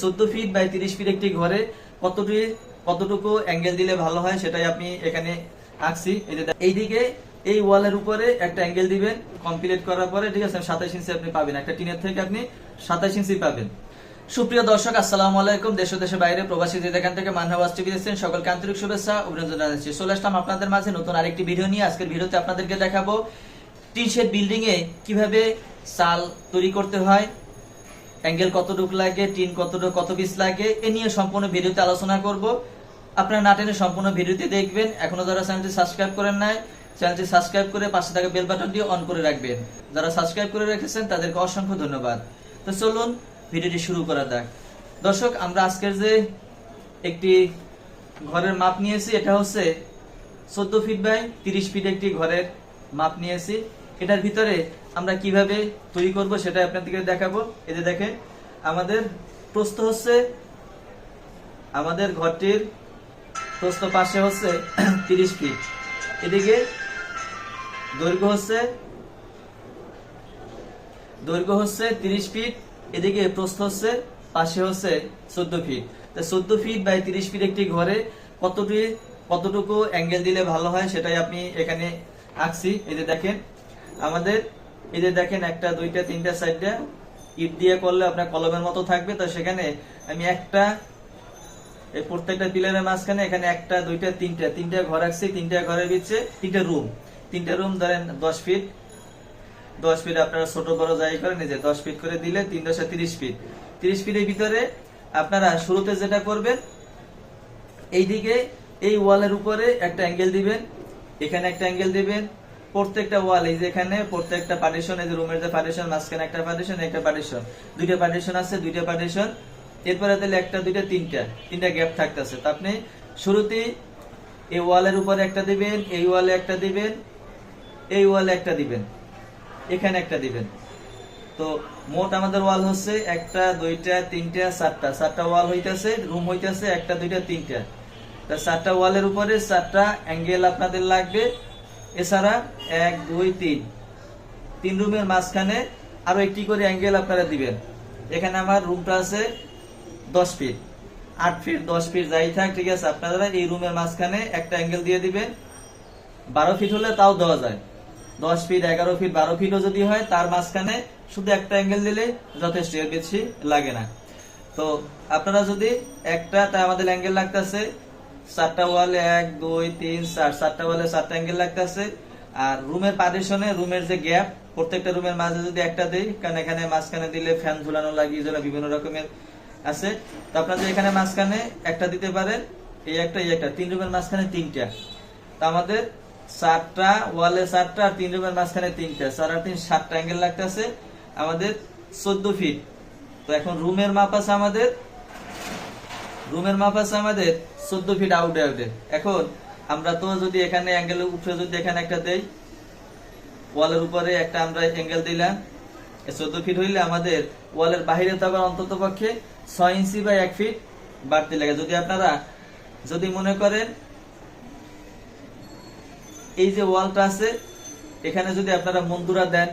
14 feet by 30 fit একটি ঘরে কতটুকু অ্যাঙ্গেল দিলে ভালো হয় সেটাই আপনি এখানে আঁকছি। এইদিকে এই ওয়ালের উপরে একটা অ্যাঙ্গেল দিবেন কমপ্লিট করার পরে, ঠিক আছে, 27 ইঞ্চি আপনি পাবেন, একটা টিনের থেকে আপনি 27 ইঞ্চি পাবেন। সুপ্রিয় দর্শক, আসসালামু আলাইকুম। দেশ ও দেশের বাইরে প্রবাসী যেখান থেকে মানহাওয়াজ টিভি দেখছেন, সকলকে আন্তরিক শুভেচ্ছা অভিনন্দন জানাচ্ছি। চলে আসলাম আপনাদের মাঝে নতুন আরেকটি ভিডিও নিয়ে। আজকের ভিডিওতে আপনাদেরকে দেখাবো টিন শেড বিল্ডিং এ কিভাবে চাল তৈরি করতে হয়, অ্যাঙ্গেল কতটুকু লাগে, টিন কত পিস লাগে, এ নিয়ে সম্পূর্ণ ভিডিওতে আলোচনা করব। আপনারা না টেনে সম্পূর্ণ ভিডিওটি দেখবেন। এখনো যারা চ্যানেলটি সাবস্ক্রাইব করেন নাই, চ্যানেলটি সাবস্ক্রাইব করে পাশে থাকা বেল বাটনটি অন করে রাখবেন। যারা সাবস্ক্রাইব করে রেখেছেন তাদেরকে অসংখ্য ধন্যবাদ। তো চলুন ভিডিওটি শুরু করা যাক। দর্শক, আমরা আজকের যে একটি ঘরের মাপ নিয়েছি, এটা হচ্ছে 14 ফিট বাই 30 ফিট একটি ঘরের মাপ নিয়েছি। এটার ভিতরে আমরা কিভাবে তৈরি করব সেটা আপনাদেরকে দেখাবো। এই যে দেখেন, আমাদের প্রস্থ হচ্ছে, আমাদের ঘরটির প্রস্থ পাশে হচ্ছে 30 ফিট, এদিকে দৈর্ঘ্য হচ্ছে 30 ফিট, এদিকে প্রস্থ হচ্ছে পাশে হচ্ছে 14 ফিট। 14 ফিট বাই 30 ফিট একটি ঘরে কতটুকু অ্যাঙ্গেল দিলে ভালো হয় সেটাই আপনি এখানে আঁকছি। এই যে দেখেন, আমাদের এই যে দেখেন, একটা দুইটা তিনটা সাইডটা ইট দিয়ে করলে আপনার কলমের মতো থাকবে। তো সেখানে আমি একটা এই প্রত্যেকটা পিলারের মাঝখানে এখানে একটা দুইটা তিনটা ঘর আঁকছি। তিনটা ঘরের ভিতরে তিনটা রুম ধরেন 10 ফিট আপনারা ছোট বড় যাই করেন, এই যে 10 ফিট করে দিলে 3 × 30 ফিট। 30 ফিটের ভিতরে আপনারা শুরুতে যেটা করবেন, এইদিকে এই ওয়ালের উপরে একটা অ্যাঙ্গেল দিবেন, এখানে একটা অ্যাঙ্গেল দিবেন। প্রত্যেকটা ওয়াল, এই যে এখানে প্রত্যেকটা পার্টিশন, এই যে রুমের যে পার্টিশন, মাঝখানে একটা পার্টিশন, দুইটা পার্টিশন আছে, দুইটা পার্টিশন। এরপরে তাহলে একটা দুইটা তিনটা গ্যাপ থাকতেছে। তো আপনি শুরুতেই এই ওয়ালের উপরে একটা দিবেন, এই ওয়ালে একটা দিবেন, এই ওয়ালে একটা দিবেন, এখানে একটা দিবেন। তো মোট আমাদের ওয়াল হচ্ছে একটা দুইটা তিনটা চারটা ওয়াল হইতেছে, রুম হইতেছে একটা দুইটা তিনটা। তা 4টা ওয়ালের উপরে 4টা অ্যাঙ্গেল আপনাদের লাগবে। এছাড়া 1 2 3 রুমের মাঝখানে আরো একটি করে অ্যাঙ্গেল আপনারা দিবেন। এখানে আমার রুমটা আছে 10 ফিট, 8 ফিট 10 ফিট যাই থাক, ঠিক আছে, আপনারা এই রুমের মাঝখানে একটা অ্যাঙ্গেল দিয়ে দিবেন। 12 ফিট হলে তাও দেওয়া যায়, 10 ফিট 11 ফিট 12 ফিটও যদি হয়, তার মাঝখানে শুধু একটা অ্যাঙ্গেল দিলে যথেষ্ট, এর বেশি লাগে না। তো আপনারা যদি একটা, তাই আমাদের অ্যাঙ্গেল লাগতেছে 4টা ওয়ালে 1 2 3 4, 4টা ওয়ালে 4টা অ্যাঙ্গেল লাগতেছে। আর রুমের পার্টিশনে রুমের যে গ্যাপ, প্রত্যেকটা রুমের মাঝে যদি একটা দেই, কারণ এখানে মাঝখানে দিলে ফ্যান ঝুলানো লাগিয়ে যেন বিভিন্ন রকমের আছে। তো আপনারা এখানে মাঝখানে একটা দিতে পারেন, এই একটা 3 রুমের মাঝখানে 3টা। তো আমাদের 4টা ওয়ালে 4টা আর 3 রুমের মাঝখানে 3টা, 4 আর 3 7টা অ্যাঙ্গেল লাগতেছে আমাদের 14 ফিট। তো এখন রুমের মাপ আছে আমাদের 14 ফিট আউটে। এখন আমরা তো যদি এখানে অ্যাঙ্গেলের উপরে যদি এখানে একটা দেই, ওয়ালের উপরে একটা আমরা অ্যাঙ্গেল দিলাম, 14 ফিট হইলে আমাদের ওয়ালের বাহিরে তো আবার অন্তত পক্ষে 6 ইঞ্চি বা 1 ফিট বাড়তি লাগে। যদি আপনারা মনে করেন এই যে ওয়ালটা আছে, এখানে যদি আপনারা মন্দুরা দেন,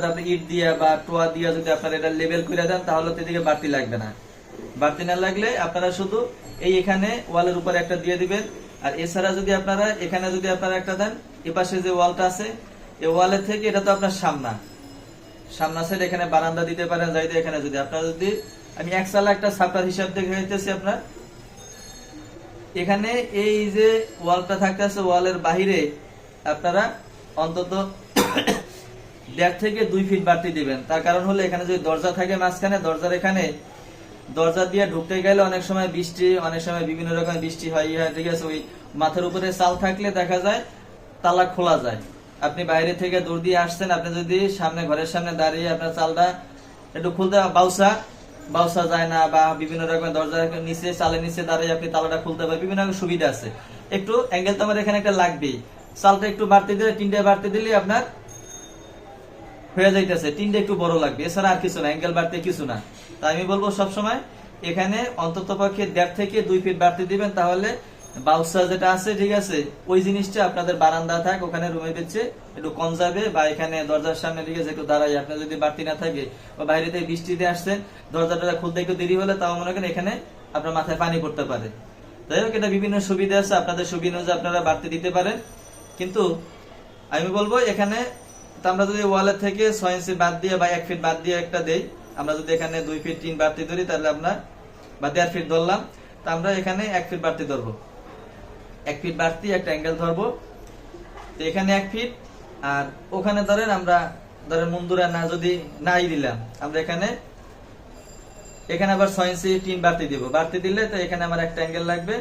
আপনি ইট দিয়া বা টোয়া দিয়া যদি আপনারা এটা লেভেল করে দেন, তাহলে তো এদিকে বাড়তি লাগবে না। বাড়তি না লাগলে আপনারা শুধু এই এখানে ওয়ালের উপরে একটা দিয়ে দিবেন। আর এছাড়া যদি আপনারা এখানে একটা দেন, এ পাশে যে ওয়ালটা আছে, এই ওয়ালের থেকে এটা তো আপনার সামনা সাইড, এখানে বারান্দা দিতে পারেন। যাইতে এখানে যদি আপনারা আমি এক চালা একটা ছাপড়ার হিসাব দেখে হইতেছি, আপনার এখানে এই যে ওয়ালটা থাকতেছে, ওয়ালের বাহিরে আপনারা অন্তত 1.5 থেকে 2 ফিট বাড়তি দিবেন। তার কারণ হলো এখানে যদি দরজা থাকে মাঝখানে, দরজা দিয়ে ঢুকতে গেলে অনেক সময় বৃষ্টি, অনেক সময় বিভিন্ন রকমের বৃষ্টি হয়, ঠিক আছে। ওই মাথার উপরে চাল থাকলে দেখা যায় তালা খোলা যায়। আপনি বাইরে থেকে দৌড় দিয়ে আসছেন, আপনি যদি ঘরের সামনে দাঁড়িয়ে আপনার চালটা একটু খুলতে, বাউসা যায় না, বা বিভিন্ন রকমের দরজার নিচে, চালের নিচে দাঁড়িয়ে আপনি তালাটা খুলতে পারেন, বিভিন্ন রকমের সুবিধা আছে। একটু অ্যাঙ্গেল তো আমার এখানে একটা লাগবেই, চালটা একটু বাড়তি দিলে, 3টা বাড়তি দিলে আপনার হয়ে যাইতেছে, 3টা একটু বড় লাগবে, এছাড়া আর কিছু না, অ্যাঙ্গেল বাড়তে কিছু না। তাই আমি বলবো সবসময় এখানে অন্তত পক্ষে 1.5 থেকে 2 ফিট বাড়তি দিবেন, তাহলে বাউসা যেটা আছে, ঠিক আছে, ওই জিনিসটা আপনাদের বারান্দা থাক, ওখানে রুমে বেঁচে একটু কম যাবে, বা এখানে দরজার সামনে, ঠিক আছে, একটু দাঁড়াই, আপনার যদি বাড়তি না থাকে, বা বাইরে থেকে বৃষ্টিতে আসছেন, দরজাটা খুলতে একটু দেরি হলে তাও মনে করেন এখানে আপনার মাথায় পানি পড়তে পারে। যাই হোক, এটা বিভিন্ন সুবিধা আছে, আপনাদের সুবিধা অনুযায়ী আপনারা বাড়তি দিতে পারেন। কিন্তু আমি বলবো এখানে আমরা যদি ওয়ালের থেকে 6 ইঞ্চি বাদ দিয়ে বা 1 ফিট বাদ দিয়ে একটা দেই, আমরা যদি এখানে 2 ফিট 3 বাড়তি ধরি, তাহলে আমরা বা 1.5 ফিট ধরলাম, তা আমরা এখানে 1 ফিট বাড়তি ধরবো, 1 ফিট বাড়তি একটা অ্যাঙ্গেল ধরবো। তো এখানে 1 ফিট, আর ওখানে ধরেন আমরা মুন্দুরা না যদি নাই দিলাম, আমরা এখানে আবার 6 ইঞ্চি টিন বাড়তি দিব। বাড়তি দিলে তো এখানে আমার একটা অ্যাঙ্গেল লাগবে,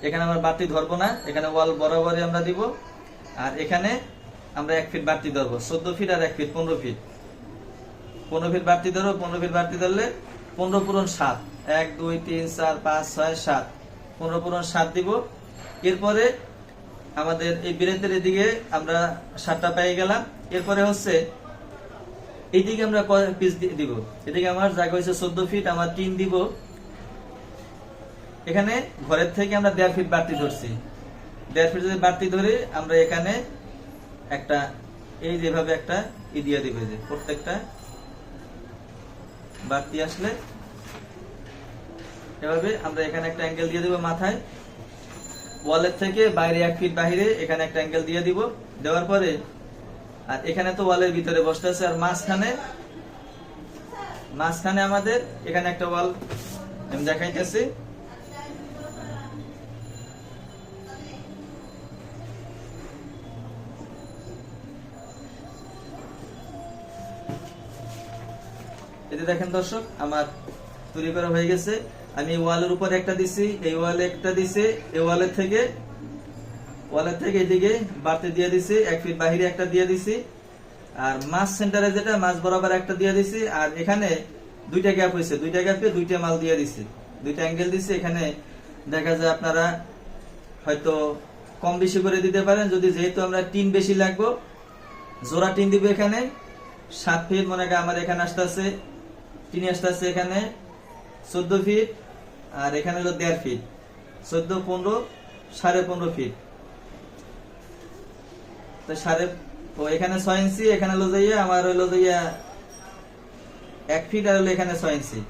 এখানে আমরা বাড়তি ধরবো না, এখানে ওয়াল বরাবরই আমরা দিব। আর এখানে আমরা 1 ফিট বাড়তি ধরবো, 14 ফিট আর 1 ফিট 15 ফিট, 15 ফিট বাড়তি ধরবো। 15 ফিট বাড়তি ধরলে 15 পূরণ 7, 1 2 3 4 5 6 7, 15 পূরণ 7 দিব। এরপরে আমাদের এই বিরেতের এদিকে আমরা 7টা পেয়ে গেলাম। এরপরে হচ্ছে এইদিকে আমরা কয় পিস দিব, এদিকে আমার জায়গা হচ্ছে 14 ফিট, আমার 3 দিব। এখানে ঘরের থেকে আমরা 1.5 ফিট বাড়তি ধরছি, 1.5 ফিট যদি বাড়তি ধরে আমরা এখানে একটা এই যেভাবে একটা দিয়ে দিবে, যে প্রত্যেকটা বাড়তি আসলে এভাবে আমরা এখানে একটা অ্যাঙ্গেল দিয়ে দেব মাথায়, ওয়ালের থেকে বাইরে 1 ফিট বাহিরে এখানে একটা অ্যাঙ্গেল দিয়ে দিব। দেওয়ার পরে আর এখানে তো ওয়ালের ভিতরে বসতে আছে, আর মাঝখানে আমাদের এখানে একটা ওয়াল আমি দেখাইতেছি। এতে দেখেন দর্শক, আমার তৈরি করা হয়ে গেছে। আমি ওয়ালের উপর একটা দিছি, এই ওয়ালে একটা দিছি, এই ওয়ালের থেকে এদিকে বাড়তি দিয়ে দিছি, 1 ফিট বাহিরে একটা দিয়ে দিছি, আর মাছ সেন্টারে যেটা মাছ বরাবর একটা দিয়ে দিছি। আর এখানে 2টা গ্যাপ হয়েছে, 2টা গ্যাপে 2টা মাল দিয়ে দিছি, 2টা অ্যাঙ্গেল দিছি। এখানে দেখা যায় আপনারা হয়তো কম বেশি করে দিতে পারেন, যদি যেহেতু আমরা টিন বেশি লাগবো, জোড়া টিন দিব। এখানে 7 ফিট মনে করেন আমার এখানে আসতেছে, টিন আসতেছে এখানে 14 ফিট, আর এখানে হলো 1.5 ফিট, 14 15 15.5 ফিট। তো এখানে 6 ইঞ্চি, এখানে হলো যাইয়া আমার হলো যাইয়া 1 ফিট, আর হলো এখানে 6 ইঞ্চি,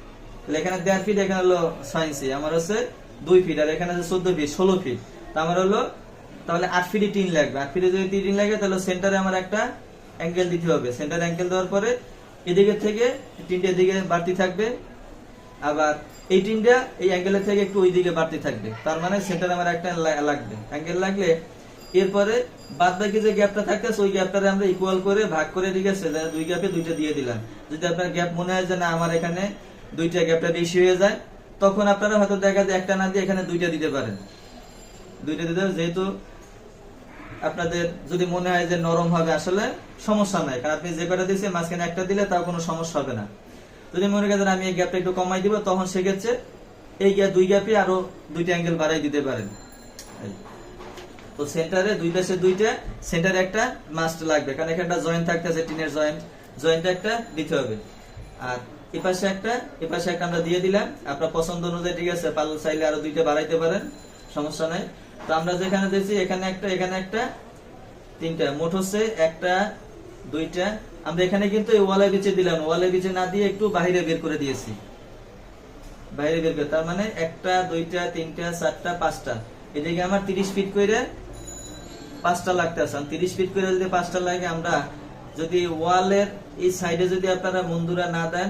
তাহলে এখানে 1.5 ফিট, এখানে হলো 6 ইঞ্চি, আমার হচ্ছে 2 ফিট, আর এখানে হচ্ছে 14 ফিট 16 ফিট। তো আমার হলো তাহলে 8 ফিটই টিন লাগবে। 8 ফিটে যদি টিন লাগে, তাহলে সেন্টারে আমার একটা অ্যাঙ্গেল দিতে হবে। সেন্টার অ্যাঙ্গেল দেওয়ার পরে এদিকে থেকে টিনটা এদিকে বাড়তি থাকবে, আবার এই টিনটা এই অ্যাঙ্গেলের থেকে একটু ওইদিকে বাড়তি থাকবে, তার মানে সেন্টারে আমার একটা লাগবে অ্যাঙ্গেল লাগলে। এরপরে বাদ বাকি যে গ্যাপটা থাকতেছে, ওই গ্যাপটারে আমরা ইকুয়াল করে ভাগ করে, ঠিক আছে, 2 গ্যাপে 2টা দিয়ে দিলাম। যদি আপনার গ্যাপ মনে হয় যে না আমার এখানে 2টা গ্যাপটা বেশি হয়ে যায়, তখন আপনারা হয়তো দেখা যায় একটা না দিয়ে এখানে 2টা দিতে পারেন, 2টা দিতে। যেহেতু আপনাদের যদি মনে হয় যে নরম হবে, আসলে সমস্যা নাই, কারণ আপনি যে কটা দিয়েছেন মাঝখানে একটা দিলে তাও কোনো সমস্যা হবে না। যদি মনে করেন আমি এই গ্যাপটা একটু কমাই দিব, তখন সেক্ষেত্রে এই 2 গ্যাপে আরো 2টা অ্যাঙ্গেল বাড়াই দিতে পারেন। তো সেন্টারে 2 পাশে 2টা, সেন্টারে একটা মাস্ট লাগবে, কারণ এখানে একটা জয়েন্ট থাকতেছে, টিনের জয়েন্টটা একটা দিতে হবে। আর এপাশে একটা আমরা দিয়ে দিলাম, আপনার পছন্দ অনুযায়ী, ঠিক আছে, পাল্লা চাইলে আরো 2টা বাড়াইতে পারেন, সমস্যা নাই। তো আমরা যেখানে দিয়েছি এখানে একটা 3টা, মোট হচ্ছে 1টা 2টা। আমরা এখানে কিন্তু এই ওয়ালের বিচে দিলাম, ওয়ালের বিচে না দিয়ে একটু বাইরে বের করে দিয়েছি, বাইরে বের করে, তার মানে 1টা 2টা 3টা 4টা 5টা, এদিকে আমার 30 ফিট করে 5টা লাগতেছে। 30 ফিট করে যদি 5টা লাগে, আমরা যদি ওয়ালের এই সাইডে যদি আপনারা মন্দুরা না দেন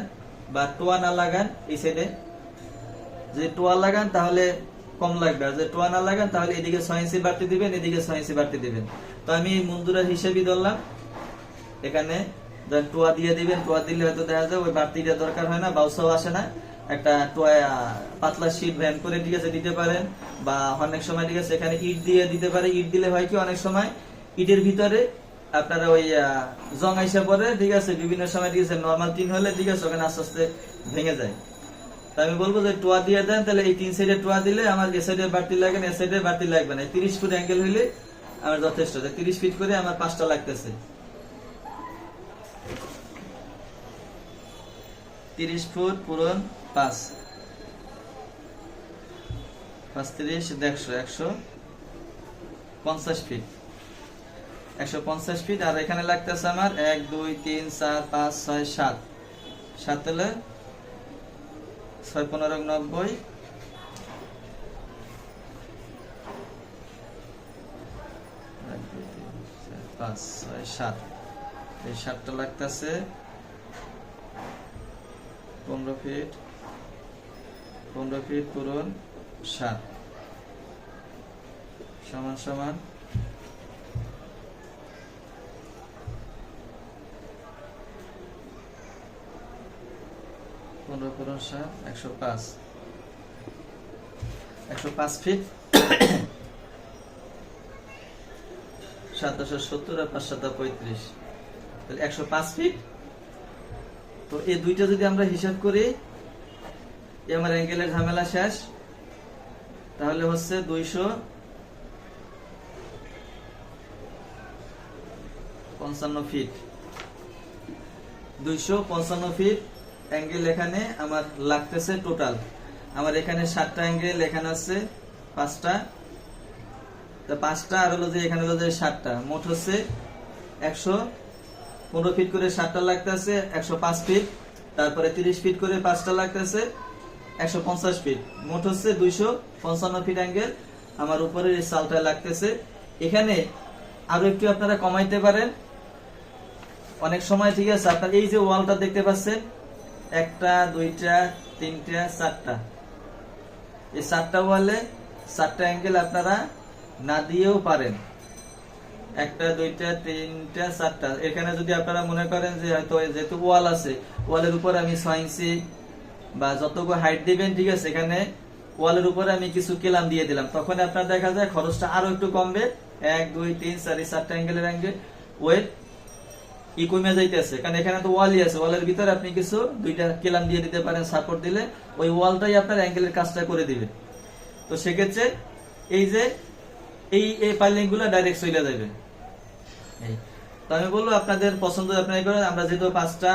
বা টোয়া না লাগান, এই সাইডে যদি টোয়া লাগান তাহলে কম লাগবে, আর যদি টোয়া না লাগান তাহলে এদিকে 6 ইঞ্চি বাড়তি দিবেন, এদিকে 6 ইঞ্চি বাড়তি দিবেন। তো আমি মন্দুরার হিসেবেই ধরলাম, এখানে টোয়া দিয়ে দিবেন, টোয়া দিলে হয়তো দেখা যায় ওই বাড়তিটা দরকার হয় না, বাউসাও আসে না। একটা পাতলা শীট ভ্যান করে, ঠিক আছে, দিতে পারেন, বা অনেক সময়, ঠিক আছে, এখানে ইট দিয়ে দিতে পারে। ইট দিলে হয় কি, অনেক সময় ইটের ভিতরে আপনারা ওই জং আইসা পরে, ঠিক আছে, বিভিন্ন সময়, ঠিক আছে, নর্মাল টিন হলে, ঠিক আছে, ওখানে আস্তে আস্তে ভেঙে যায়। তো আমি বলবো যে টোয়া দিয়ে দেন, তাহলে এই 3 সাইডে টোয়া দিলে আমার এ সাইডে বাড়তি লাগে না, এ সাইডে বাড়তি লাগবে না। 30 ফুট অ্যাঙ্গেল হইলে আমার যথেষ্ট। 30 ফিট করে আমার 5টা লাগতেছে, 30 ফুট পূরণ 5, 35 100 150 ফিট, 150 ফিট। আর এখানে লাগতেছে আমার 1 2 3 4 5 6 7, 7 হলে 6 15 90, 5 6 7, এই 7টা লাগতেছে 15 ফিট, 15 ফিট পূরণ 7 সমান সমান 15 পূরণ 7 105, 105 ফিট 770 আর 5 7 35, তাহলে 105 ফিট। তো এই দুইটা যদি আমরা হিসাব করি, আমার অ্যাঙ্গেলের ঝামেলা শেষ। তাহলে হচ্ছে 255 ফিট, 255 ফিট অ্যাঙ্গেল এখানে আমার লাগতেছে টোটাল। আমার এখানে 7টা অ্যাঙ্গেল, এখানে আছে 5টা, তো 5টা আর হলো যে এখানে হলো যে 7টা, মোট হচ্ছে 115 ফিট করে 7টা লাগতেছে 105 ফিট, তারপরে 30 ফিট করে 5টা লাগতেছে 150 ফিট, মোট হচ্ছে 255 ফিট অ্যাঙ্গেল আমার উপরের এই সালটা লাগতেছে। এখানে আরো একটু আপনারা কমাইতে পারেন অনেক সময়, ঠিক আছে। আপনার এই যে ওয়ালটা দেখতে পাচ্ছেন, 1টা 2টা 3টা 4টা, এই 4টা ওয়ালে 4টা অ্যাঙ্গেল আপনারা না দিয়েও পারেন। 1টা 2টা 3টা 4টা, এখানে যদি আপনারা মনে করেন যে হয়তো যেহেতু ওয়াল আছে, ওয়ালের উপর আমি 6 ইঞ্চি বা যতটুকু হাইট দিবেন, ঠিক আছে, এখানে ওয়ালের উপরে আমি কিছু কেলাম দিয়ে দিলাম, তখন আপনার দেখা যায় খরচটা আরো একটু কমবে। 1 2 3 4 4টা অ্যাঙ্গেলের অ্যাঙ্গেল ওয়েট কমে যাইতেছে, কারণ এখানে তো ওয়ালই আছে, ওয়ালের ভিতরে আপনি কিছু 2টা কেলাম দিয়ে দিতে পারেন, সাপোর্ট দিলে ওই ওয়ালটাই আপনার অ্যাঙ্গেলের কাজটা করে দিবে। তো সেক্ষেত্রে এই যে এই পাইলিং গুলো ডাইরেক্ট চলে যাবে। তো আমি বলবো আপনাদের পছন্দ আপনারা করেন। আমরা যেহেতু 5টা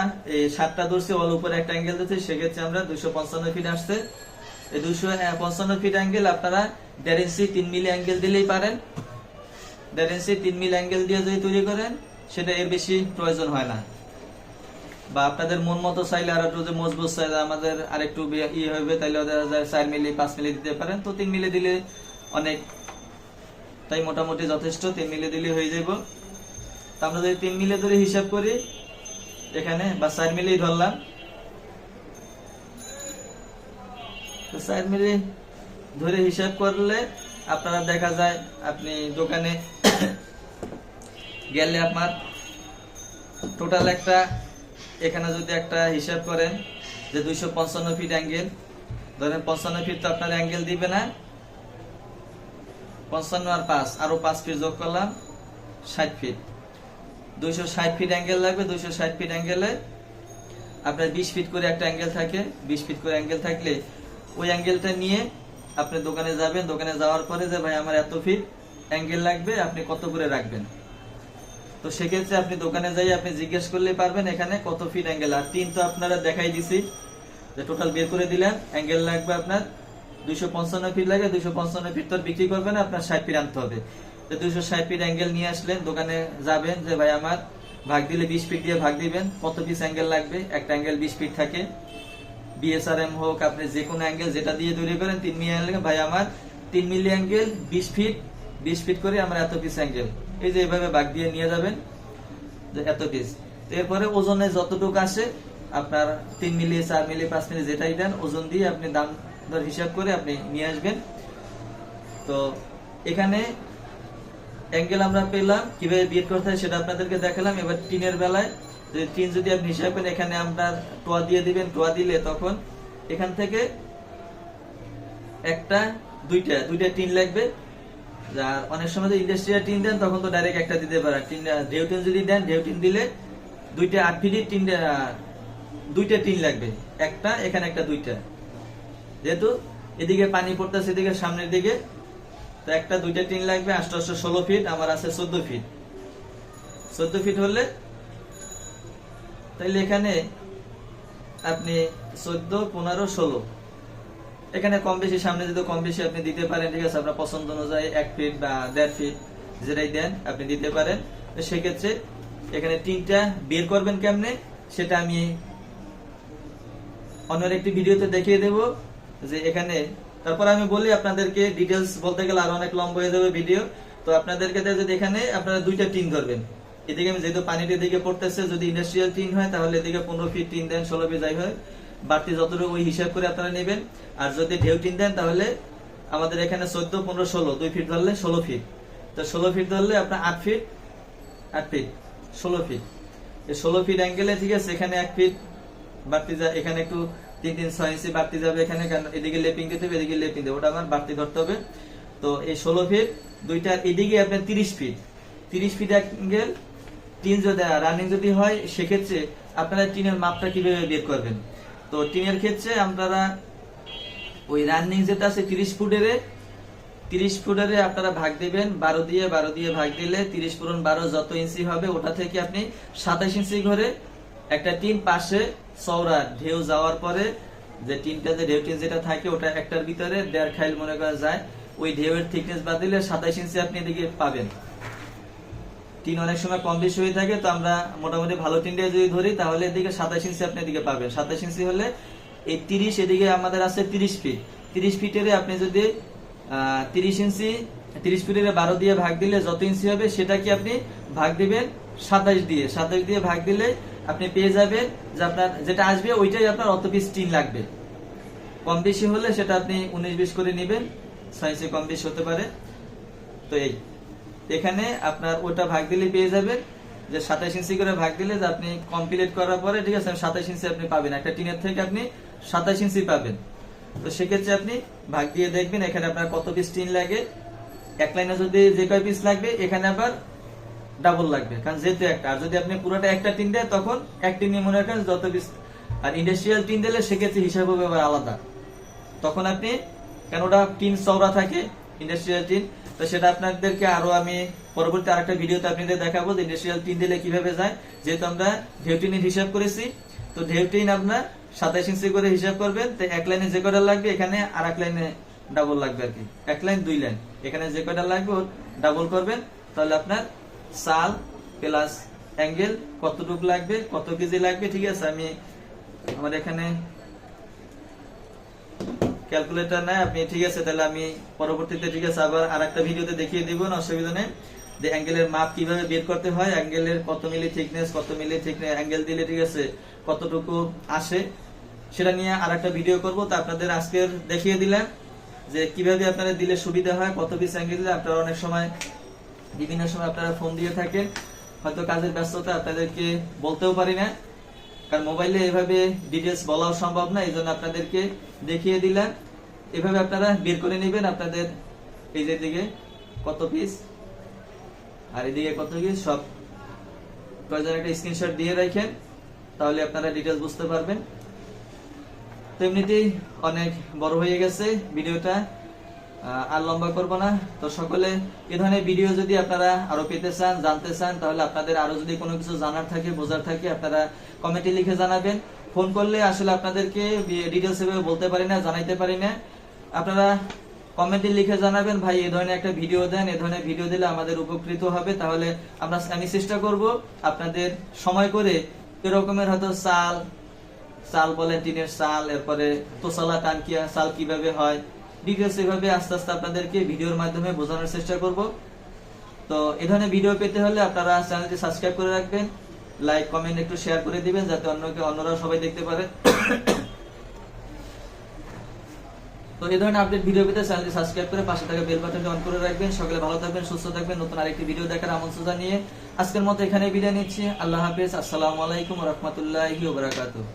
7টা ধরছি, ওয়াল উপরে একটা অ্যাঙ্গেল দিচ্ছি, সেক্ষেত্রে আমরা 255 ফিট আসছে। এই 255 ফিট অ্যাঙ্গেল আপনারা 1.5 ইঞ্চি 3 মিলি অ্যাঙ্গেল দিলেই পারেন। 1.5 ইঞ্চি 3 মিলি অ্যাঙ্গেল দিয়ে যদি তৈরি করেন, সেটা এর বেশি প্রয়োজন হয় না। বা আপনাদের মন মতো চাইলে আর একটু যে মজবুত চাইলে আমাদের আরেকটু হবে, তাইলে 4 মিলি 5 মিলি দিতে পারেন। তো 3 মিলি দিলে অনেক, তাই মোটামুটি যথেষ্ট, 3 মিলি দিলে হয়ে যাব। তো আমরা যদি 3 মিলি ধরে হিসাব করি এখানে, বা 4 মিলি ধরলাম, তো 4 মিলি ধরে হিসাব করলে আপনারা দেখা যায় আপনি দোকানে গেলে আপনার টোটাল একটা, এখানে যদি একটা হিসাব করেন যে 255 ফিট অ্যাঙ্গেল, ধরেন 55 ফিট তো আপনার অ্যাঙ্গেল দিবে না, 55 আর 5 আরো 5 ফিট যোগ করলাম 60 ফিট, 260 ফিট অ্যাঙ্গেল লাগবে। 260 ফিট অ্যাঙ্গেলে আপনার 20 ফিট করে একটা অ্যাঙ্গেল থাকে, 20 ফিট করে অ্যাঙ্গেল থাকলে ওই অ্যাঙ্গেলটা নিয়ে আপনি দোকানে যাবেন। দোকানে যাওয়ার পরে যে ভাই আমার এত ফিট অ্যাঙ্গেল লাগবে, আপনি কত করে রাখবেন, তো সেক্ষেত্রে আপনি দোকানে যাই আপনি জিজ্ঞেস করলে পারবেন এখানে কত ফিট অ্যাঙ্গেল। আর টিন তো আপনারা দেখাই দিছি, যে টোটাল বের করে দিলেন, অ্যাঙ্গেল লাগবে আপনার 255 ফিট লাগে। 255 ফিট তো বিক্রি করবেন, আপনার 60 ফিট আনতে হবে। তো 260 ফিট অ্যাঙ্গেল নিয়ে আসলেন, দোকানে যাবেন যে ভাই আমার ভাগ দিলে 20 ফিট দিয়ে ভাগ দিবেন, কত পিস অ্যাঙ্গেল লাগবে। একটা অ্যাঙ্গেল 20 ফিট থাকে, বিএসআরএম হোক, আপনি যে কোনো অ্যাঙ্গেল যেটা দিয়ে তৈরি করেন, 3 মিলি অ্যাঙ্গেল, ভাই আমার 3 মিলি অ্যাঙ্গেল 20 ফিট, 20 ফিট করে আমার এত পিস অ্যাঙ্গেল, এই যে এইভাবে ভাগ দিয়ে নিয়ে যাবেন যে এত পিস। এরপরে ওজনে যতটুকু আসে আপনার 3 মিলি 4 মিলি 5 মিলি যেটাই দেন, ওজন দিয়ে আপনি দাম দর হিসাব করে আপনি নিয়ে আসবেন। তো এখানে অ্যাঙ্গেল আমরা পেলাম, কিভাবে বিট করতে হয় সেটা আপনাদেরকে দেখালাম। এবার টিনের বেলায় টিন যদি আপনি হিসাব করেন, এখানে আপনার টোয়া দিয়ে দিবেন, টোয়া দিলে তখন এখান থেকে একটা দুইটা টিন লাগবে। আর অনেক সময় ইন্ডাস্ট্রিয়াল টিন দেন, তখন তো ডাইরেক্ট একটা দিতে পারেন। ঢেউ টিন যদি দেন, ঢেউ টিন দিলে 2টা 8 ফিটের টিন, 2টা টিন লাগবে, একটা এখানে একটা 2টা, যেহেতু এদিকে পানি পড়তেছে এদিকে সামনের দিকে, তো একটা 2টা টিন লাগবে। 8 16 ফিট, আমার আছে 14 ফিট। 14 ফিট হলে তাইলে এখানে আপনি 14 15 16 এখানে কম বেশি সামনে যদি কম বেশি আপনি দিতে পারেন, ঠিক আছে, আপনার পছন্দ অনুযায়ী 1 ফিট বা 1.5 ফিট যেটাই দেন আপনি দিতে পারেন। তো সেক্ষেত্রে এখানে টিনটা বের করবেন কেমনে সেটা আমি অন্য একটি ভিডিওতে দেখিয়ে দেব। যে এখানে তারপর আমি বলি আপনাদেরকে, ডিটেলস বলতে গেলে আরো অনেক লম্বা হয়ে যাবে ভিডিও। তো আপনাদেরকে যদি এখানে আপনারা দুইটা টিন ধরবেন, এদিকে আমি যেহেতু পানিটা এদিকে পড়তেছে, যদি ইন্ডাস্ট্রিয়াল টিন হয় তাহলে এদিকে 15 ফিট টিন দেন, 16 ফিট যাই হয়, বাড়তি যতটুকু ওই হিসাব করে আপনারা নেবেন। আর যদি ঢেউ টিন দেন তাহলে আমাদের এখানে 14, 15, 16 2 ফিট ধরলে 16 ফিট। তো 16 ফিট ধরলে আপনার 8 ফিট 16 ফিট, এই 16 ফিট অ্যাঙ্গেলে, ঠিক আছে, এখানে 1 ফিট বাড়তি যায়, এখানে একটু 3-3-6 ইঞ্চি বাড়তি যাবে এখানে, কারণ এদিকে লেপিং দিতে হবে, এদিকে লেপিং দেবে, ওটা আমার বাড়তি ধরতে হবে। তো এই 16 ফিট দুইটার এদিকে আপনার 30 ফিট অ্যাঙ্গেল টিন যদি রানিং যদি হয়, সেক্ষেত্রে আপনারা টিনের মাপটা কিভাবে বের করবেন। তো টিনের ক্ষেত্রে আপনারা ওই রানিং যেটা আছে 30 ফুটের আপনারা ভাগ দিবেন 12 দিয়ে ভাগ দিলে 30 পূরণ 12 যত ইঞ্চি হবে, ওটা থেকে আপনি 27 ইঞ্চি করে একটা টিন পাশে চওড়া ঢেউ যাওয়ার পরে যে টিনটা, যে ঢেউ টিন যেটা থাকে ওটা একটার ভিতরে 1.5 খাইল মনে করা যায়, ওই ঢেউয়ের থিকনেস বাদ দিলে 27 ইঞ্চি আপনি এদিকে পাবেন। টিন অনেক সময় কম বেশি হয়ে থাকে, তো আমরা মোটামুটি ভালো টিনটা যদি ধরি তাহলে এদিকে 27 ইঞ্চি আপনি এদিকে পাবেন। 27 ইঞ্চি হলে এই 30, এদিকে আমাদের আছে 30 ফিটের আপনি যদি 30 ইঞ্চি 30 ফিটের 12 দিয়ে ভাগ দিলে যত ইঞ্চি হবে সেটাকে আপনি ভাগ দিবেন 27 দিয়ে ভাগ দিলে আপনি পেয়ে যাবেন যে আপনার যেটা আসবে ওইটাই আপনার অত পিস টিন লাগবে। কম বেশি হলে সেটা আপনি 19-20 করে নেবেন, 6 ইঞ্চি কম বেশি হতে পারে। তো এই এখানে আপনার ওটা ভাগ দিলে পেয়ে যাবেন যে 27 ইঞ্চি করে ভাগ দিলে যে আপনি কমপ্লিট করার পরে, ঠিক আছে, 27 ইঞ্চি আপনি পাবেন, একটা টিনের থেকে আপনি 27 ইঞ্চি পাবেন। তো সেক্ষেত্রে আপনি ভাগ দিয়ে দেখবেন এখানে আপনার কত পিস টিন লাগে। এক লাইনে যদি যে কয় পিস লাগবে, এখানে আবার ডাবল লাগবে, কারণ যেহেতু একটা। আর যদি আপনি পুরোটা একটা টিন দেয় তখন এক টিন নিয়ে মনে রাখেন যত পিস। আর ইন্ডাস্ট্রিয়াল টিন দিলে সেক্ষেত্রে হিসাব হবে আবার আলাদা, তখন আপনি, কেন ওটা টিন চওড়া থাকে ইন্ডাস্ট্রিয়াল টিন। তো সেটা আপনাদেরকে আরো আমি পরবর্তী আরেকটা ভিডিওতে আপনাদের দেখাবো যে ইন্ডাস্ট্রিয়াল টিন দিলে কিভাবে যায়। যেহেতু আমরা ঢেউ টিনের হিসাব করেছি, তো ঢেউ টিন আপনার 27 ইঞ্চি করে হিসাব করবেন। তো এক লাইনে যে কয়টা লাগবে এখানে আর এক লাইনে ডাবল লাগবে আর কি, 1 লাইন 2 লাইন, এখানে যে কয়টা লাগবে ওর ডাবল করবেন। তাহলে আপনার সাল প্লাস অ্যাঙ্গেল কতটুকু লাগবে, কত কেজি লাগবে, ঠিক আছে। আমি আমার এখানে ক্যালকুলেটর নাই আপনি, ঠিক আছে, তাহলে আমি পরবর্তীতে, ঠিক আছে, আবার আরেকটা ভিডিওতে দেখিয়ে দিব, না অসুবিধা নেই, যে অ্যাঙ্গেলের মাপ কিভাবে বের করতে হয়, অ্যাঙ্গেলের কত মিলি থিকনেস, অ্যাঙ্গেল দিলে, ঠিক আছে, কতটুকু আসে, সেটা নিয়ে আরেকটা ভিডিও করব। তো আপনাদের আজকের দেখিয়ে দিলাম যে কিভাবে আপনারা দিলে সুবিধা হয়, কত পিস অ্যাঙ্গেল দিলে। আপনারা অনেক সময় বিভিন্ন সময় আপনারা ফোন দিয়ে থাকেন, হয়তো কাজের ব্যস্ততা আপনাদেরকে বলতেও পারি না, কারণ মোবাইলে এভাবে ডিটেলস বলাও সম্ভব না, এই জন্য আপনাদেরকে দেখিয়ে দিলাম। এভাবে আপনারা বের করে নেবেন আপনাদের এই যে দিকে কত পিস আর এদিকে কত পিস, সব প্রয়োজন একটা স্ক্রিনশট দিয়ে রাখেন, তাহলে আপনারা ডিটেলস বুঝতে পারবেন। তো এমনিতেই অনেক বড় হয়ে গেছে ভিডিওটা, আর লম্বা করব না। তো সকলে এ ধরনের ভিডিও যদি আপনারা আরো পেতে চান, জানতে চান, তাহলে আপনাদের আরো যদি কোনো কিছু জানার থাকে, বোঝার থাকে, আপনারা কমেন্টে লিখে জানাবেন। ফোন করলে আসলে আপনাদেরকে ডিটেলস এভাবে বলতে পারি না, জানাইতে পারি না। আপনারা কমেন্টে লিখে জানাবেন, ভাই এই ধরনের একটা ভিডিও দেন, এই ধরনের ভিডিও দিলে আমাদের উপকৃত হবে। তাহলে আমি চেষ্টা করব আপনাদের সময় করে এরকমের হয়তো চাল বলে, টিনের চাল, এরপরে তোসালা টানকিয়া চাল কিভাবে হয়, ডিটেলস এভাবে আস্তে আস্তে আপনাদেরকে ভিডিওর মাধ্যমে বোঝানোর চেষ্টা করব। তো এই ধরনের ভিডিও পেতে হলে আপনারা চ্যানেলটি সাবস্ক্রাইব করে রাখবেন, লাইক কমেন্ট একটু শেয়ার করে দিবেন, যাতে অন্যরা সবাই দেখতে পারে। তো এই ধরনের আপডেট ভিডিও পেতে চ্যানেলটি সাবস্ক্রাইব করে পাশে থাকা বেল বাটনটি অন করে রাখবেন। সকলে ভালো থাকবেন, সুস্থ থাকবেন। নতুন আরেকটি ভিডিও দেখার আমন্ত্রণ জানিয়ে আজকের মতো এখানে বিদায় নিচ্ছি। আল্লাহ হাফেজ, আসসালামু আলাইকুম ওয়া রাহমাতুল্লাহি ওয়া বারাকাতুহু।